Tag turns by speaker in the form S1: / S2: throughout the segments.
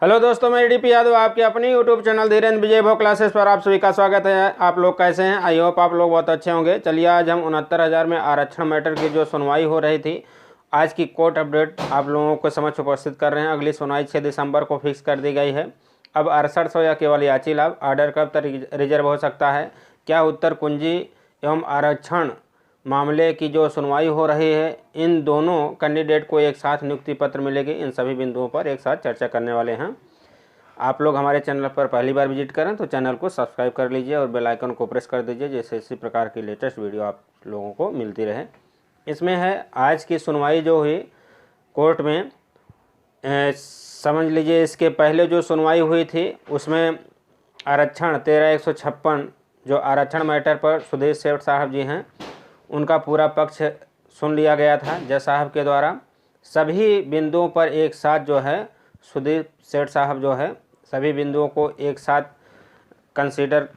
S1: Hello दोस्तों, मैं DP Yadav आपके अपनी यूट्यूब चैनल धीरेन्द्र विजय भोग क्लासेस पर आप सभी का स्वागत है। आप लोग कैसे हैं? आई होप आप लोग बहुत अच्छे होंगे। चलिए, आज हम 69,000 में आरक्षण मैटर की जो सुनवाई हो रही थी, आज की कोर्ट अपडेट आप लोगों को समक्ष उपस्थित कर रहे हैं। अगली सुनवाई 6 दिसंबर को फिक्स कर दी गई है। अब 6800 या केवल याची लाभ, ऑर्डर कब तक रिजर्व हो सकता है, क्या उत्तर कुंजी एवं आरक्षण मामले की जो सुनवाई हो रही है, इन दोनों कैंडिडेट को एक साथ नियुक्ति पत्र मिलेगी, इन सभी बिंदुओं पर एक साथ चर्चा करने वाले हैं। आप लोग हमारे चैनल पर पहली बार विजिट करें तो चैनल को सब्सक्राइब कर लीजिए और बेल आइकन को प्रेस कर दीजिए, जैसे इसी प्रकार की लेटेस्ट वीडियो आप लोगों को मिलती रहे। इसमें है आज की सुनवाई जो हुई कोर्ट में, समझ लीजिए इसके पहले जो सुनवाई हुई थी उसमें आरक्षण 13,156 जो आरक्षण मैटर पर सुदेश सेठ साहब जी हैं, उनका पूरा पक्ष सुन लिया गया था जज साहब के द्वारा। सभी बिंदुओं पर एक साथ जो है सुदेश सेठ साहब जो है सभी बिंदुओं को एक साथ कंसीडर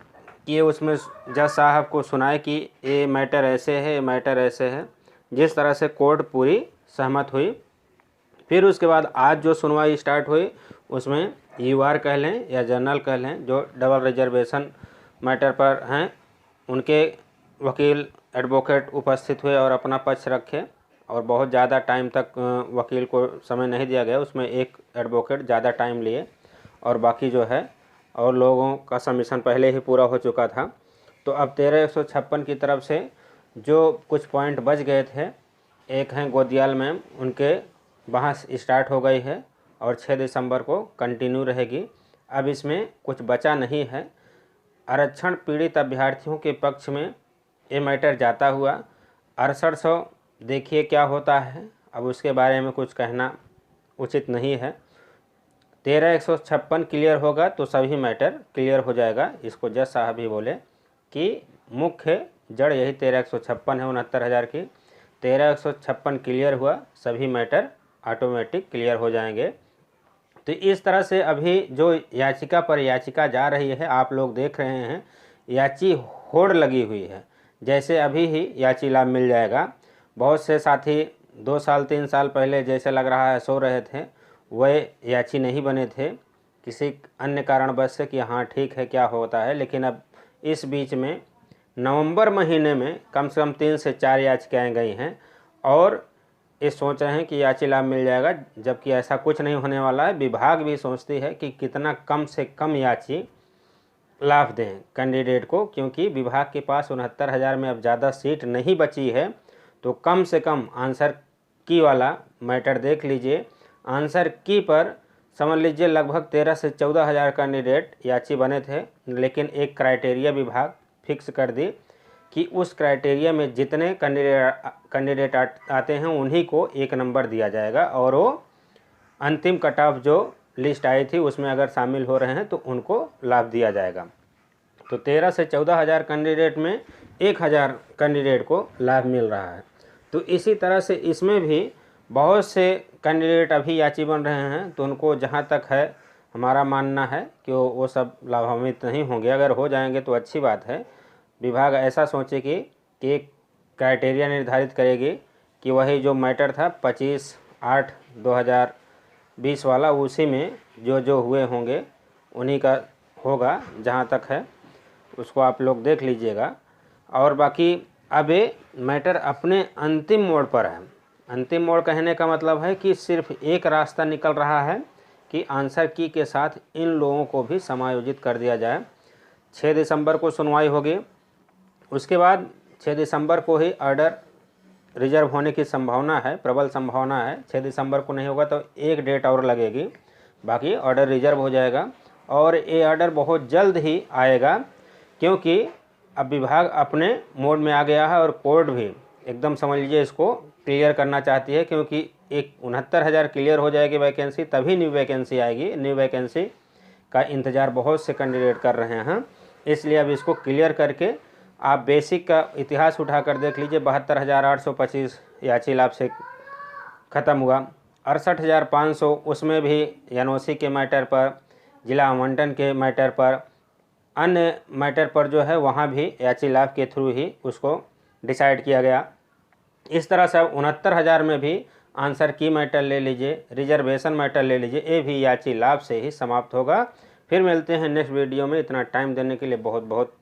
S1: किए, उसमें जज साहब को सुनाए कि ये मैटर ऐसे है, ये मैटर ऐसे है, जिस तरह से कोर्ट पूरी सहमत हुई। फिर उसके बाद आज जो सुनवाई स्टार्ट हुई उसमें यूआर कह लें या जनरल कह लें, जो डबल रिजर्वेशन मैटर पर हैं, उनके वकील एडवोकेट उपस्थित हुए और अपना पक्ष रखे, और बहुत ज़्यादा टाइम तक वकील को समय नहीं दिया गया। उसमें एक एडवोकेट ज़्यादा टाइम लिए और बाकी जो है और लोगों का सबमिशन पहले ही पूरा हो चुका था। तो अब 13,156 की तरफ से जो कुछ पॉइंट बच गए थे, एक हैं गोदियाल मैम, उनके बहस स्टार्ट हो गई है और 6 दिसंबर को कंटिन्यू रहेगी। अब इसमें कुछ बचा नहीं है। आरक्षण पीड़ित अभ्यर्थियों के पक्ष में ये मैटर जाता हुआ 6800 देखिए क्या होता है, अब उसके बारे में कुछ कहना उचित नहीं है। 13,156 क्लियर होगा तो सभी मैटर क्लियर हो जाएगा। इसको जज साहब ही बोले कि मुख्य जड़ यही 13,156 है 69,000 की। 13,156 क्लियर हुआ, सभी मैटर ऑटोमेटिक क्लियर हो जाएंगे। तो इस तरह से अभी जो याचिका पर याचिका जा रही है, आप लोग देख रहे हैं याची होड़ लगी हुई है, जैसे अभी ही याची लाभ मिल जाएगा। बहुत से साथी 2 साल 3 साल पहले जैसे लग रहा है सो रहे थे, वह याची नहीं बने थे किसी अन्य कारणवश से कि हाँ ठीक है क्या होता है। लेकिन अब इस बीच में नवंबर महीने में कम से कम 3 से 4 याचिकाएँ गई हैं और ये सोच रहे हैं कि याची लाभ मिल जाएगा, जबकि ऐसा कुछ नहीं होने वाला है। विभाग भी सोचती है कि कितना कम से कम याची लाभ दें कैंडिडेट को, क्योंकि विभाग के पास 69,000 में अब ज़्यादा सीट नहीं बची है। तो कम से कम आंसर की वाला मैटर देख लीजिए। आंसर की पर समझ लीजिए लगभग 13 से 14,000 कैंडिडेट याची बने थे, लेकिन एक क्राइटेरिया विभाग फिक्स कर दी कि उस क्राइटेरिया में जितने कैंडिडेट आते हैं उन्हीं को 1 नंबर दिया जाएगा, और वो अंतिम कट ऑफ जो लिस्ट आई थी उसमें अगर शामिल हो रहे हैं तो उनको लाभ दिया जाएगा। तो 13 से 14,000 कैंडिडेट में 1,000 कैंडिडेट को लाभ मिल रहा है। तो इसी तरह से इसमें भी बहुत से कैंडिडेट अभी याची बन रहे हैं, तो उनको जहां तक है हमारा मानना है कि वो सब लाभान्वित नहीं होंगे। अगर हो जाएंगे तो अच्छी बात है। विभाग ऐसा सोचे कि एक क्राइटेरिया निर्धारित करेगी कि वही जो मैटर था 25/8/2020 वाला, उसी में जो जो हुए होंगे उन्हीं का होगा। जहां तक है उसको आप लोग देख लीजिएगा। और बाकी अब ये मैटर अपने अंतिम मोड़ पर है। अंतिम मोड़ कहने का मतलब है कि सिर्फ एक रास्ता निकल रहा है कि आंसर की के साथ इन लोगों को भी समायोजित कर दिया जाए। 6 दिसंबर को सुनवाई होगी, उसके बाद 6 दिसंबर को ही ऑर्डर रिजर्व होने की संभावना है, प्रबल संभावना है। 6 दिसंबर को नहीं होगा तो एक डेट और लगेगी, बाकी ऑर्डर रिजर्व हो जाएगा। और ये ऑर्डर बहुत जल्द ही आएगा, क्योंकि अब विभाग अपने मोड में आ गया है और कोर्ट भी एकदम समझ लीजिए इसको क्लियर करना चाहती है, क्योंकि एक 69,000 क्लियर हो जाएगी वैकेंसी, तभी न्यू वैकेंसी आएगी। न्यू वैकेंसी का इंतज़ार बहुत से कैंडिडेट कर रहे हैं, इसलिए अब इसको क्लियर करके आप बेसिक का इतिहास उठा कर देख लीजिए। 72,825 याची लाभ से ख़त्म हुआ। 68,500 उसमें भी एनओसी के मैटर पर, जिला आवंटन के मैटर पर, अन्य मैटर पर जो है वहाँ भी याची लाभ के थ्रू ही उसको डिसाइड किया गया। इस तरह से 69,000 में भी आंसर की मैटर ले लीजिए, रिजर्वेशन मैटर ले लीजिए, ये भी याची लाभ से ही समाप्त होगा। फिर मिलते हैं नेक्स्ट वीडियो में। इतना टाइम देने के लिए बहुत बहुत